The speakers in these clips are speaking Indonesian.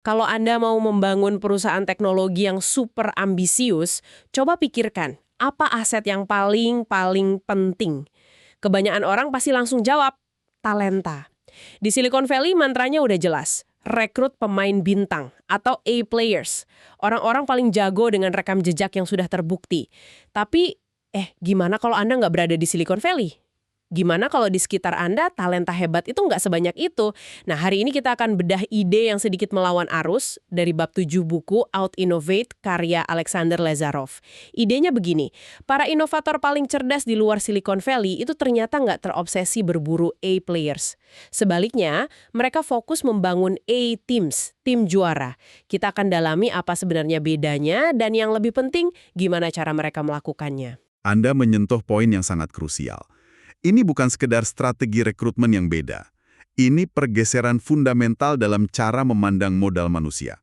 Kalau Anda mau membangun perusahaan teknologi yang super ambisius, coba pikirkan, apa aset yang paling penting? Kebanyakan orang pasti langsung jawab, talenta. Di Silicon Valley mantranya udah jelas, rekrut pemain bintang atau A-players. Orang-orang paling jago dengan rekam jejak yang sudah terbukti. Tapi, gimana kalau Anda nggak berada di Silicon Valley? Gimana kalau di sekitar Anda talenta hebat itu nggak sebanyak itu? Nah, hari ini kita akan bedah ide yang sedikit melawan arus dari bab 7 buku Out Innovate karya Alexander Lazarov. Idenya begini, para inovator paling cerdas di luar Silicon Valley itu ternyata nggak terobsesi berburu A-players. Sebaliknya, mereka fokus membangun A-teams, tim juara. Kita akan dalami apa sebenarnya bedanya dan yang lebih penting, gimana cara mereka melakukannya. Anda menyentuh poin yang sangat krusial. Ini bukan sekedar strategi rekrutmen yang beda. Ini pergeseran fundamental dalam cara memandang modal manusia.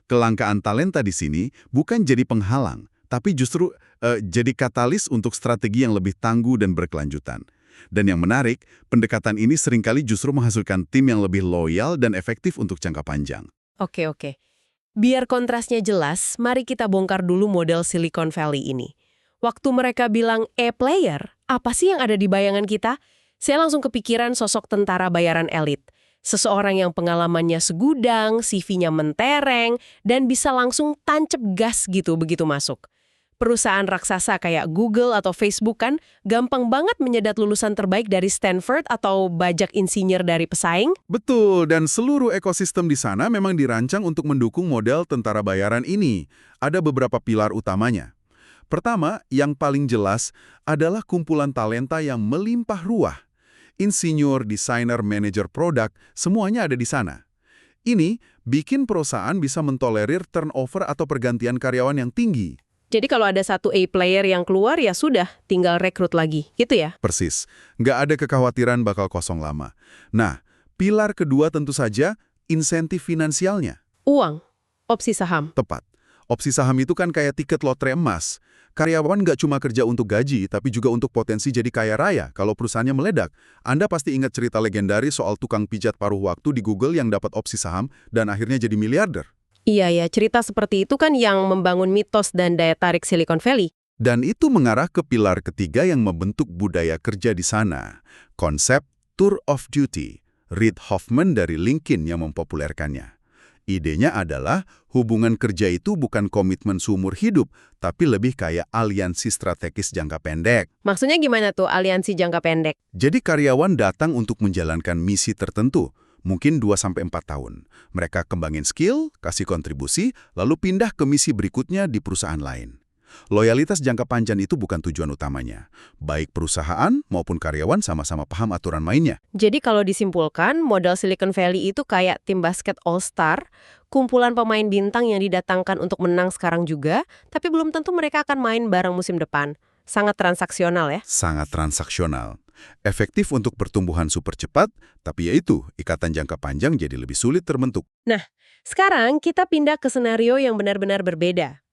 Kelangkaan talenta di sini bukan jadi penghalang, tapi justru jadi katalis untuk strategi yang lebih tangguh dan berkelanjutan. Dan yang menarik, pendekatan ini seringkali justru menghasilkan tim yang lebih loyal dan efektif untuk jangka panjang. Oke. Biar kontrasnya jelas, mari kita bongkar dulu model Silicon Valley ini. Waktu mereka bilang A-player, apa sih yang ada di bayangan kita? Saya langsung kepikiran sosok tentara bayaran elit. Seseorang yang pengalamannya segudang, CV-nya mentereng, dan bisa langsung tancep gas gitu begitu masuk. Perusahaan raksasa kayak Google atau Facebook kan gampang banget menyedat lulusan terbaik dari Stanford atau bajak insinyur dari pesaing. Betul, dan seluruh ekosistem di sana memang dirancang untuk mendukung model tentara bayaran ini. Ada beberapa pilar utamanya. Pertama, yang paling jelas adalah kumpulan talenta yang melimpah ruah. Insinyur, desainer, manajer produk, semuanya ada di sana. Ini bikin perusahaan bisa mentolerir turnover atau pergantian karyawan yang tinggi. Jadi kalau ada satu A-player yang keluar, ya sudah, tinggal rekrut lagi, gitu ya? Persis, nggak ada kekhawatiran bakal kosong lama. Nah, pilar kedua tentu saja insentif finansialnya. Uang, opsi saham. Tepat. Opsi saham itu kan kayak tiket lotre emas. Karyawan nggak cuma kerja untuk gaji, tapi juga untuk potensi jadi kaya raya kalau perusahaannya meledak. Anda pasti ingat cerita legendaris soal tukang pijat paruh waktu di Google yang dapat opsi saham dan akhirnya jadi miliarder. Iya, cerita seperti itu kan yang membangun mitos dan daya tarik Silicon Valley. Dan itu mengarah ke pilar ketiga yang membentuk budaya kerja di sana. Konsep Tour of Duty. Reid Hoffman dari LinkedIn yang mempopulerkannya. Idenya adalah hubungan kerja itu bukan komitmen seumur hidup, tapi lebih kayak aliansi strategis jangka pendek. Maksudnya gimana tuh aliansi jangka pendek? Jadi karyawan datang untuk menjalankan misi tertentu, mungkin 2-4 tahun. Mereka kembangin skill, kasih kontribusi, lalu pindah ke misi berikutnya di perusahaan lain. Loyalitas jangka panjang itu bukan tujuan utamanya. Baik perusahaan maupun karyawan sama-sama paham aturan mainnya. Jadi kalau disimpulkan, modal Silicon Valley itu kayak tim basket all-star, kumpulan pemain bintang yang didatangkan untuk menang sekarang juga, tapi belum tentu mereka akan main bareng musim depan. Sangat transaksional ya? Sangat transaksional. Efektif untuk pertumbuhan super cepat, tapi yaitu ikatan jangka panjang jadi lebih sulit terbentuk. Nah, sekarang kita pindah ke senario yang benar-benar berbeda.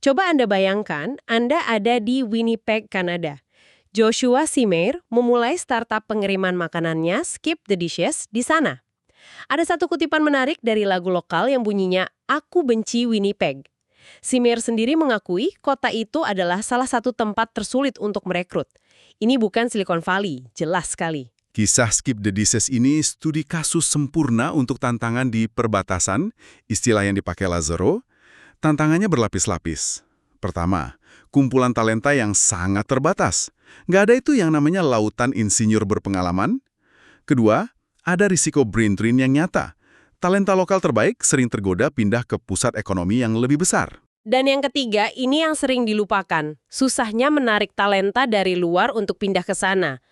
Coba Anda bayangkan, Anda ada di Winnipeg, Kanada. Joshua Simeir memulai startup pengiriman makanannya Skip the Dishes di sana. Ada satu kutipan menarik dari lagu lokal yang bunyinya, "Aku benci Winnipeg." Simeir sendiri mengakui kota itu adalah salah satu tempat tersulit untuk merekrut. Ini bukan Silicon Valley, jelas sekali. Kisah Skip the Dishes ini studi kasus sempurna untuk tantangan di perbatasan, istilah yang dipakai Lazaro. Tantangannya berlapis-lapis. Pertama, kumpulan talenta yang sangat terbatas. Nggak ada itu yang namanya lautan insinyur berpengalaman. Kedua, ada risiko brain drain yang nyata. Talenta lokal terbaik sering tergoda pindah ke pusat ekonomi yang lebih besar. Dan yang ketiga, ini yang sering dilupakan. Susahnya menarik talenta dari luar untuk pindah ke sana.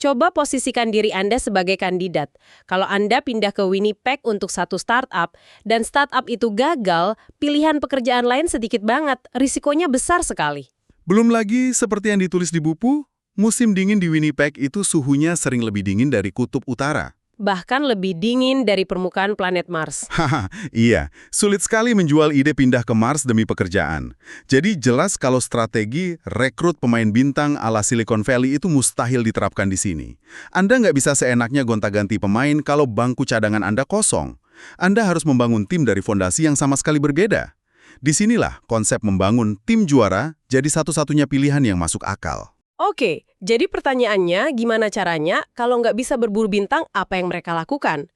Coba posisikan diri Anda sebagai kandidat. Kalau Anda pindah ke Winnipeg untuk satu startup, dan startup itu gagal, pilihan pekerjaan lain sedikit banget, risikonya besar sekali. Belum lagi, seperti yang ditulis di buku, musim dingin di Winnipeg itu suhunya sering lebih dingin dari kutub utara. Bahkan lebih dingin dari permukaan planet Mars. Haha, iya. Sulit sekali menjual ide pindah ke Mars demi pekerjaan. Jadi jelas kalau strategi rekrut pemain bintang ala Silicon Valley itu mustahil diterapkan di sini. Anda nggak bisa seenaknya gonta-ganti pemain kalau bangku cadangan Anda kosong. Anda harus membangun tim dari fondasi yang sama sekali berbeda. Disinilah konsep membangun tim juara jadi satu-satunya pilihan yang masuk akal. Oke, jadi pertanyaannya gimana caranya kalau nggak bisa berburu bintang apa yang mereka lakukan?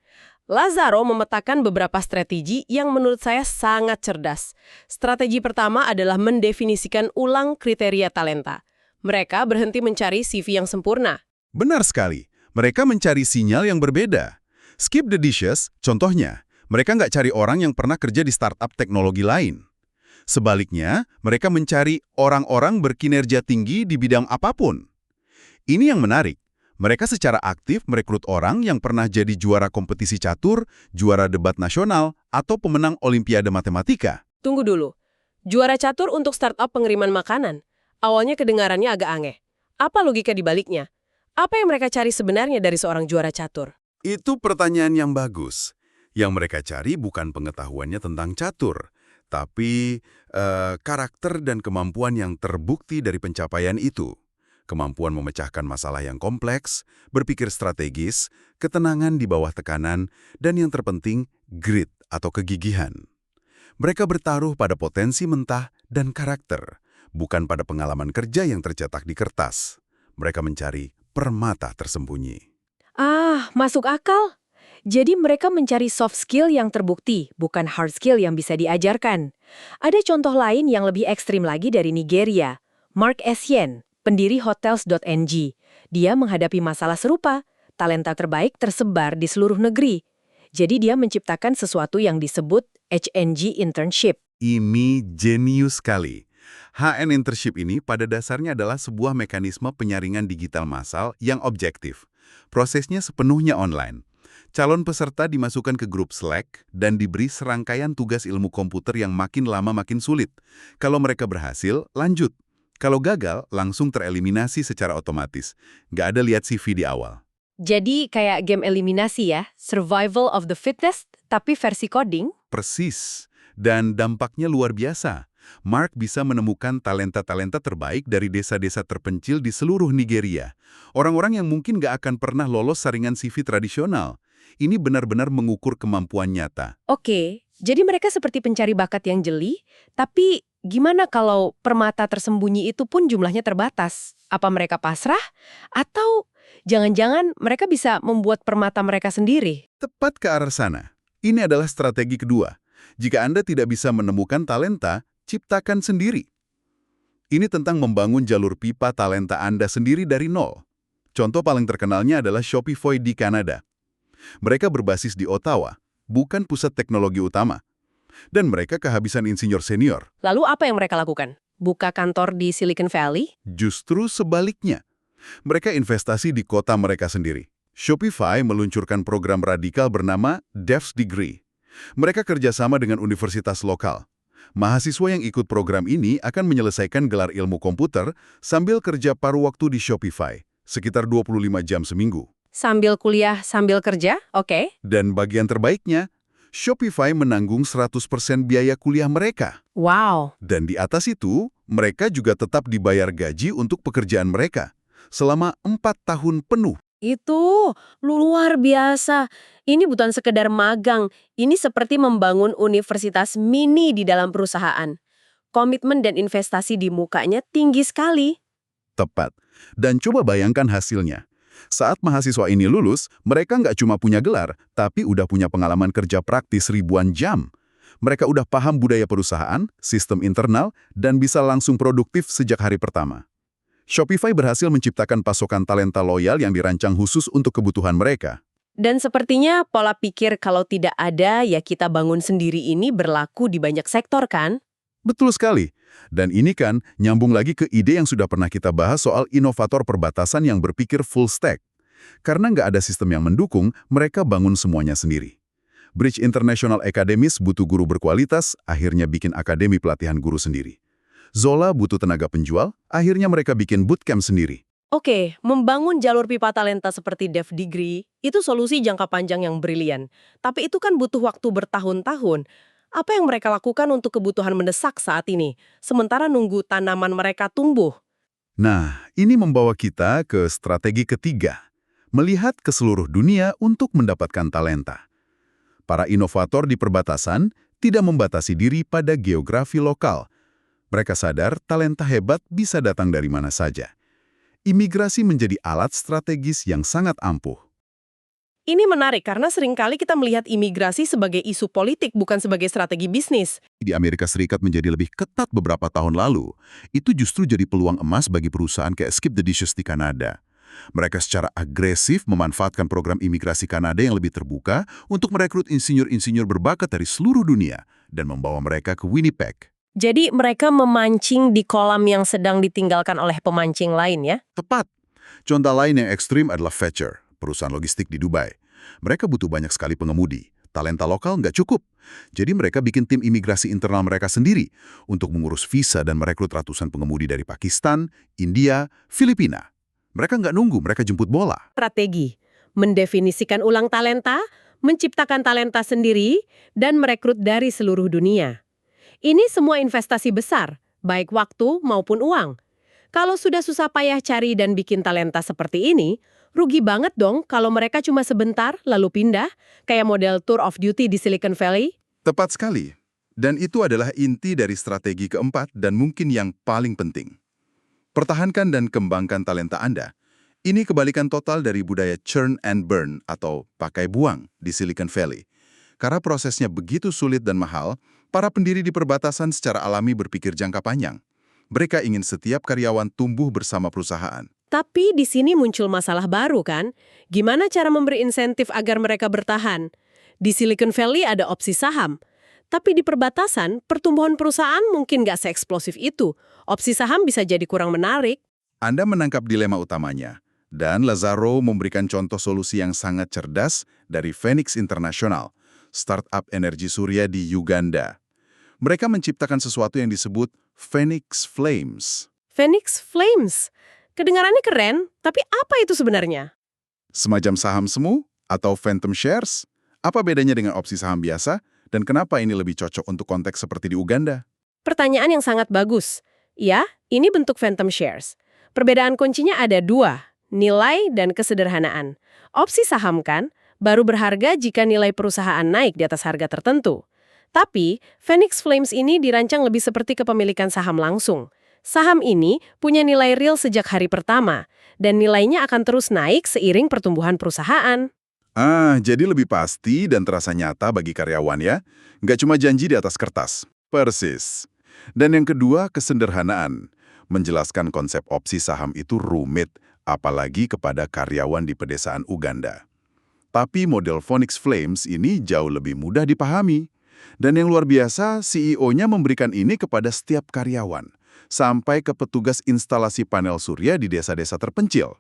Lazaro memetakan beberapa strategi yang menurut saya sangat cerdas. Strategi pertama adalah mendefinisikan ulang kriteria talenta. Mereka berhenti mencari CV yang sempurna. Benar sekali, mereka mencari sinyal yang berbeda. Skip the dishes, contohnya, mereka nggak cari orang yang pernah kerja di startup teknologi lain. Sebaliknya, mereka mencari orang-orang berkinerja tinggi di bidang apapun. Ini yang menarik. Mereka secara aktif merekrut orang yang pernah jadi juara kompetisi catur, juara debat nasional, atau pemenang Olimpiade Matematika. Tunggu dulu. Juara catur untuk startup pengiriman makanan. Awalnya kedengarannya agak aneh. Apa logika di baliknya? Apa yang mereka cari sebenarnya dari seorang juara catur? Itu pertanyaan yang bagus. Yang mereka cari bukan pengetahuannya tentang catur, tapi karakter dan kemampuan yang terbukti dari pencapaian itu. Kemampuan memecahkan masalah yang kompleks, berpikir strategis, ketenangan di bawah tekanan, dan yang terpenting, grit atau kegigihan. Mereka bertaruh pada potensi mentah dan karakter, bukan pada pengalaman kerja yang tercetak di kertas. Mereka mencari permata tersembunyi. Ah, masuk akal. Jadi mereka mencari soft skill yang terbukti, bukan hard skill yang bisa diajarkan. Ada contoh lain yang lebih ekstrim lagi dari Nigeria. Mark Essien, pendiri Hotels.ng. Dia menghadapi masalah serupa. Talenta terbaik tersebar di seluruh negeri. Jadi dia menciptakan sesuatu yang disebut HNG Internship. Ini jenius sekali. HN Internship ini pada dasarnya adalah sebuah mekanisme penyaringan digital massal yang objektif. Prosesnya sepenuhnya online. Calon peserta dimasukkan ke grup Slack dan diberi serangkaian tugas ilmu komputer yang makin lama makin sulit. Kalau mereka berhasil, lanjut. Kalau gagal, langsung tereliminasi secara otomatis. Nggak ada lihat CV di awal. Jadi kayak game eliminasi ya, survival of the fittest, tapi versi coding. Persis. Dan dampaknya luar biasa. Mark bisa menemukan talenta-talenta terbaik dari desa-desa terpencil di seluruh Nigeria. Orang-orang yang mungkin nggak akan pernah lolos saringan CV tradisional. Ini benar-benar mengukur kemampuan nyata. Oke, jadi mereka seperti pencari bakat yang jeli, tapi gimana kalau permata tersembunyi itu pun jumlahnya terbatas? Apa mereka pasrah? Atau jangan-jangan mereka bisa membuat permata mereka sendiri? Tepat ke arah sana. Ini adalah strategi kedua. Jika Anda tidak bisa menemukan talenta, ciptakan sendiri. Ini tentang membangun jalur pipa talenta Anda sendiri dari nol. Contoh paling terkenalnya adalah Shopify di Kanada. Mereka berbasis di Ottawa, bukan pusat teknologi utama. Dan mereka kehabisan insinyur senior. Lalu apa yang mereka lakukan? Buka kantor di Silicon Valley? Justru sebaliknya. Mereka investasi di kota mereka sendiri. Shopify meluncurkan program radikal bernama Dev's Degree. Mereka kerjasama dengan universitas lokal. Mahasiswa yang ikut program ini akan menyelesaikan gelar ilmu komputer sambil kerja paruh waktu di Shopify, sekitar 25 jam seminggu. Sambil kuliah, sambil kerja? Oke. Dan bagian terbaiknya, Shopify menanggung 100% biaya kuliah mereka. Wow. Dan di atas itu, mereka juga tetap dibayar gaji untuk pekerjaan mereka selama 4 tahun penuh. Itu luar biasa. Ini bukan sekedar magang. Ini seperti membangun universitas mini di dalam perusahaan. Komitmen dan investasi di mukanya tinggi sekali. Tepat. Dan coba bayangkan hasilnya. Saat mahasiswa ini lulus, mereka nggak cuma punya gelar, tapi udah punya pengalaman kerja praktis ribuan jam. Mereka udah paham budaya perusahaan, sistem internal, dan bisa langsung produktif sejak hari pertama. Shopify berhasil menciptakan pasokan talenta loyal yang dirancang khusus untuk kebutuhan mereka. Dan sepertinya pola pikir kalau tidak ada ya kita bangun sendiri ini berlaku di banyak sektor kan? Betul sekali. Dan ini kan nyambung lagi ke ide yang sudah pernah kita bahas soal inovator perbatasan yang berpikir full stack. Karena nggak ada sistem yang mendukung, mereka bangun semuanya sendiri. Bridge International Academies butuh guru berkualitas, akhirnya bikin akademi pelatihan guru sendiri. Zola butuh tenaga penjual, akhirnya mereka bikin bootcamp sendiri. Oke, membangun jalur pipa talenta seperti Dev Degree itu solusi jangka panjang yang brilian. Tapi itu kan butuh waktu bertahun-tahun. Apa yang mereka lakukan untuk kebutuhan mendesak saat ini, sementara nunggu tanaman mereka tumbuh? Nah, ini membawa kita ke strategi ketiga. Melihat ke seluruh dunia untuk mendapatkan talenta. Para inovator di perbatasan tidak membatasi diri pada geografi lokal. Mereka sadar talenta hebat bisa datang dari mana saja. Imigrasi menjadi alat strategis yang sangat ampuh. Ini menarik karena seringkali kita melihat imigrasi sebagai isu politik, bukan sebagai strategi bisnis. Di Amerika Serikat menjadi lebih ketat beberapa tahun lalu, itu justru jadi peluang emas bagi perusahaan kayak Skip the Dishes di Kanada. Mereka secara agresif memanfaatkan program imigrasi Kanada yang lebih terbuka untuk merekrut insinyur-insinyur berbakat dari seluruh dunia dan membawa mereka ke Winnipeg. Jadi mereka memancing di kolam yang sedang ditinggalkan oleh pemancing lain ya? Tepat. Contoh lain yang ekstrim adalah Fetcher, perusahaan logistik di Dubai. Mereka butuh banyak sekali pengemudi. Talenta lokal nggak cukup. Jadi mereka bikin tim imigrasi internal mereka sendiri untuk mengurus visa dan merekrut ratusan pengemudi dari Pakistan, India, Filipina. Mereka nggak nunggu, mereka jemput bola. Strategi, mendefinisikan ulang talenta, menciptakan talenta sendiri, dan merekrut dari seluruh dunia. Ini semua investasi besar, baik waktu maupun uang. Kalau sudah susah payah cari dan bikin talenta seperti ini, rugi banget dong kalau mereka cuma sebentar lalu pindah, kayak model tour of duty di Silicon Valley. Tepat sekali. Dan itu adalah inti dari strategi keempat dan mungkin yang paling penting. Pertahankan dan kembangkan talenta Anda. Ini kebalikan total dari budaya churn and burn atau pakai buang di Silicon Valley. Karena prosesnya begitu sulit dan mahal, para pendiri di perbatasan secara alami berpikir jangka panjang. Mereka ingin setiap karyawan tumbuh bersama perusahaan. Tapi di sini muncul masalah baru kan? Gimana cara memberi insentif agar mereka bertahan? Di Silicon Valley ada opsi saham. Tapi di perbatasan, pertumbuhan perusahaan mungkin nggak seeksplosif itu. Opsi saham bisa jadi kurang menarik. Anda menangkap dilema utamanya. Dan Lazaro memberikan contoh solusi yang sangat cerdas dari Phoenix International, startup energi surya di Uganda. Mereka menciptakan sesuatu yang disebut Phoenix Flames. Phoenix Flames. Kedengarannya keren, tapi apa itu sebenarnya? Semacam saham semu atau phantom shares? Apa bedanya dengan opsi saham biasa? Dan kenapa ini lebih cocok untuk konteks seperti di Uganda? Pertanyaan yang sangat bagus. Ya, ini bentuk phantom shares. Perbedaan kuncinya ada dua, nilai dan kesederhanaan. Opsi saham kan, baru berharga jika nilai perusahaan naik di atas harga tertentu. Tapi, Phoenix Flames ini dirancang lebih seperti kepemilikan saham langsung. Saham ini punya nilai real sejak hari pertama, dan nilainya akan terus naik seiring pertumbuhan perusahaan. Jadi lebih pasti dan terasa nyata bagi karyawan ya? Nggak cuma janji di atas kertas. Persis. Dan yang kedua, kesederhanaan. Menjelaskan konsep opsi saham itu rumit, apalagi kepada karyawan di pedesaan Uganda. Tapi model Phoenix Flames ini jauh lebih mudah dipahami. Dan yang luar biasa, CEO-nya memberikan ini kepada setiap karyawan, sampai ke petugas instalasi panel surya di desa-desa terpencil.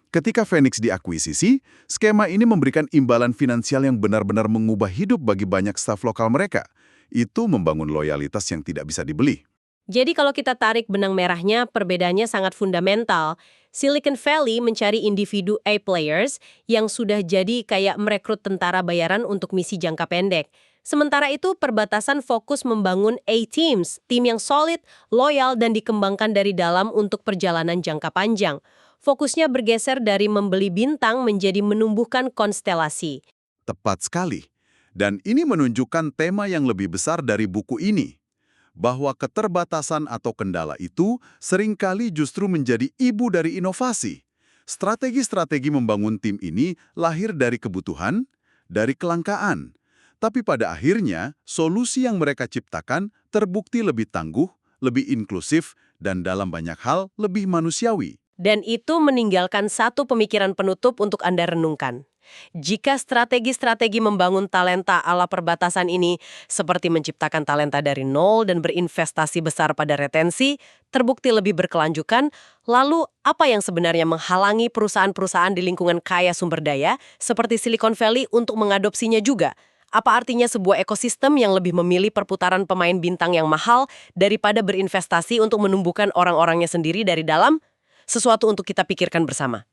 Ketika Phoenix diakuisisi, skema ini memberikan imbalan finansial yang benar-benar mengubah hidup bagi banyak staf lokal mereka. Itu membangun loyalitas yang tidak bisa dibeli. Jadi kalau kita tarik benang merahnya, perbedaannya sangat fundamental. Silicon Valley mencari individu A-players yang sudah jadi kayak merekrut tentara bayaran untuk misi jangka pendek. Sementara itu, perbatasan fokus membangun A-teams, tim yang solid, loyal, dan dikembangkan dari dalam untuk perjalanan jangka panjang. Fokusnya bergeser dari membeli bintang menjadi menumbuhkan konstelasi. Tepat sekali. Dan ini menunjukkan tema yang lebih besar dari buku ini. Bahwa keterbatasan atau kendala itu seringkali justru menjadi ibu dari inovasi. Strategi-strategi membangun tim ini lahir dari kebutuhan, dari kelangkaan. Tapi pada akhirnya, solusi yang mereka ciptakan terbukti lebih tangguh, lebih inklusif, dan dalam banyak hal lebih manusiawi. Dan itu meninggalkan satu pemikiran penutup untuk Anda renungkan. Jika strategi-strategi membangun talenta ala perbatasan ini seperti menciptakan talenta dari nol dan berinvestasi besar pada retensi, terbukti lebih berkelanjutan, lalu apa yang sebenarnya menghalangi perusahaan-perusahaan di lingkungan kaya sumber daya seperti Silicon Valley untuk mengadopsinya juga? Apa artinya sebuah ekosistem yang lebih memilih perputaran pemain bintang yang mahal daripada berinvestasi untuk menumbuhkan orang-orangnya sendiri dari dalam? Sesuatu untuk kita pikirkan bersama.